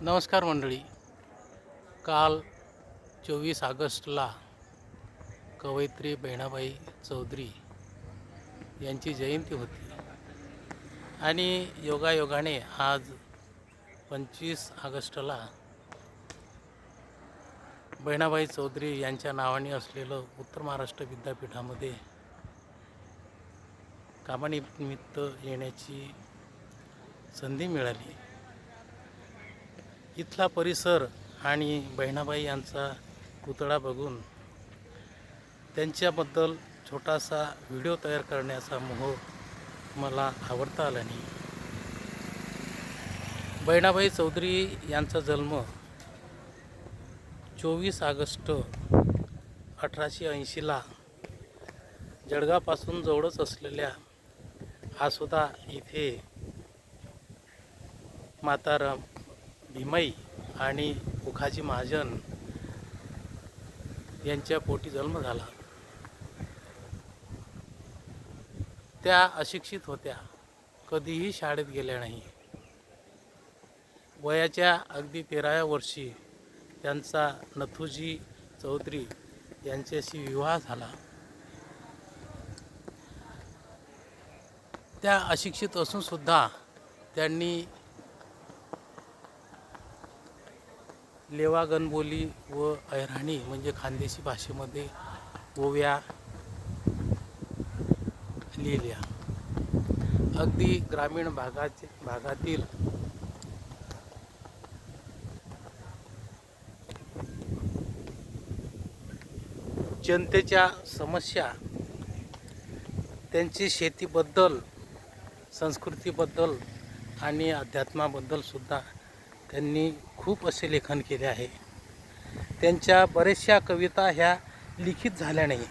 नमस्कार मंडळी. काल 24 ऑगस्टला कवयित्री बहिणाबाई चौधरी यांची जयंती होती आणि योगायोगाने आज 25 ऑगस्टला बहिणाबाई चौधरी यांच्या नावाने असलेलं उत्तर महाराष्ट्र विद्यापीठामध्ये कामानिमित्त येण्याची संधी मिळाली. इथला परिसर आणि बहिणाबाई यांचा पुतळा बघून त्यांच्याबद्दल छोटासा व्हिडिओ तयार करण्याचा मोह मला आवडता आला नाही. बहिणाबाई चौधरी यांचा जन्म 24 ऑगस्ट 1880ला जळगावपासून जवळच असलेल्या आसोदा इथे माता भीमाई आणि उखाजी महाजन यांच्या पोटी जन्म झाला. त्या अशिक्षित होत्या, कधीही शाळेत गेल्या नाही. वयाच्या अगदी 13व्या वर्षी त्यांचा नथुजी चौधरी यांच्याशी विवाह झाला. त्या अशिक्षित असूनसुद्धा त्यांनी लेवा गणबोली व अहिराणी म्हणजे खानदेशी भाषेमध्ये ओव्या लिहिल्या. अगदी ग्रामीण भागातील जनतेच्या समस्या, त्यांची शेतीबद्दल, संस्कृतीबद्दल आणि अध्यात्माबद्दल सुद्धा त्यांनी खूप असे लेखन केले आहे. त्यांच्या बऱ्याचशा कविता ह्या लिखित झाल्या नाही,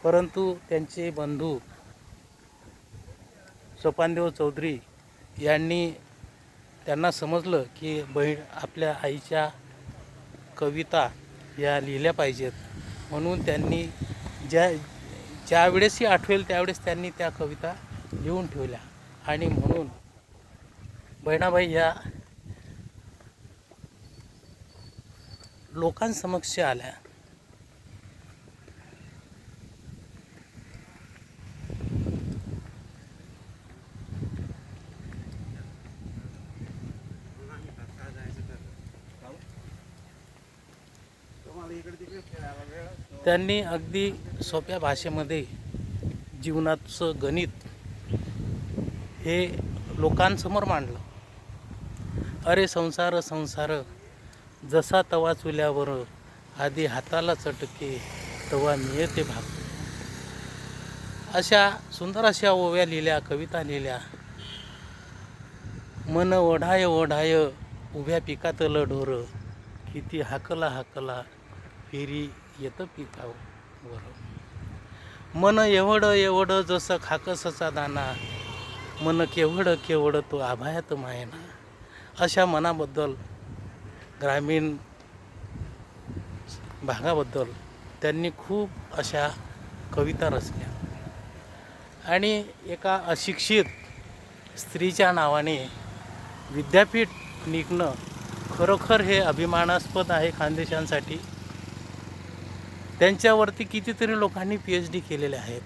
परंतु त्यांचे बंधू सोपानदेव चौधरी यांनी त्यांना समजलं की आपल्या आईच्या कविता या लिहिल्या पाहिजेत, म्हणून त्यांनी ज्यावेळेसही आठवेल त्यावेळेस त्यांनी त्या कविता लिहून ठेवल्या आणि म्हणून बहिणाबाई ह्या लोकांसमक्ष आल्या. त्यांनी अगदी सोप्या भाषेमध्ये जीवनाचं गणित हे लोकांसमोर मांडलं. अरे संसार संसार जसा तवा चुल्यावर, आधी हाताला चटके तवा मिळते भाग. अशा सुंदर अशा ओव्या लिहिल्या, कविता लिहिल्या. मन ओढाय ओढाय उभ्या पिकातलं ढोर, किती हाकला हाकला फेरी येतं पिकावर. मन एवढ एवढ जसं खाकसचा दाना, मन केवढ केवढ तो आभायात मायना. अशा मनाबद्दल, ग्रामीण भागाबद्दल त्यांनी खूप अशा कविता रचल्या. आणि एका अशिक्षित स्त्रीच्या नावाने विद्यापीठ निघणं खरोखर हे अभिमानास्पद आहे खानदेशांसाठी. त्यांच्यावरती कितीतरी लोकांनी PhD केलेले आहेत.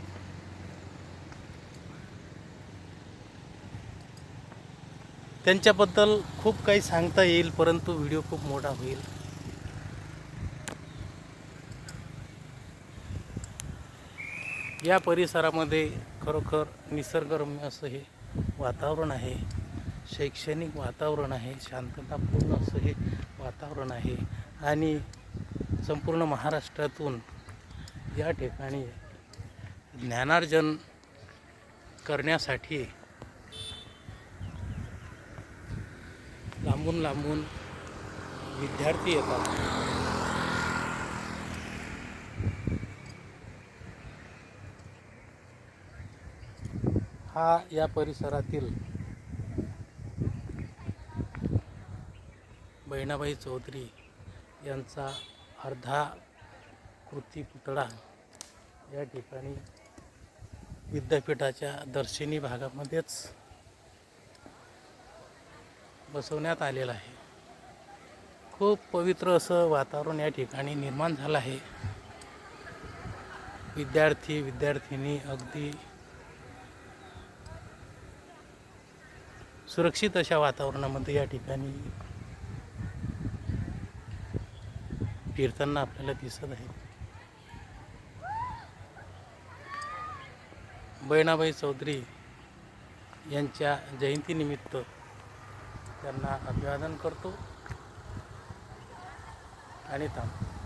त्यांच्याबद्दल खूप काही सांगता येईल, परंतु व्हिडिओ खूप मोठा होईल. या परिसरामध्ये खरोखर निसर्गरम्य असं हे वातावरण आहे, शैक्षणिक वातावरण आहे, शांततापूर्ण असं हे वातावरण आहे. आणि संपूर्ण महाराष्ट्रातून या ठिकाणी ज्ञानार्जन करण्यासाठी लांबून लांबून विद्यार्थी येतात. हा या परिसरातील बहिणाबाई चौधरी यांचा अर्धा कृती पुतळा या ठिकाणी विद्यापीठाच्या दर्शनी भागामध्येच बसवण्यात आलेला आहे. खूप पवित्र असं वातावरण या ठिकाणी निर्माण झालं आहे. विद्यार्थी विद्यार्थिनी अगदी सुरक्षित अशा वातावरणामध्ये या ठिकाणी फिरताना आपल्याला दिसत आहे. बहिणाबाई चौधरी यांच्या जयंतीनिमित्त त्यांना अभिवादन करतो आणि थांबतो.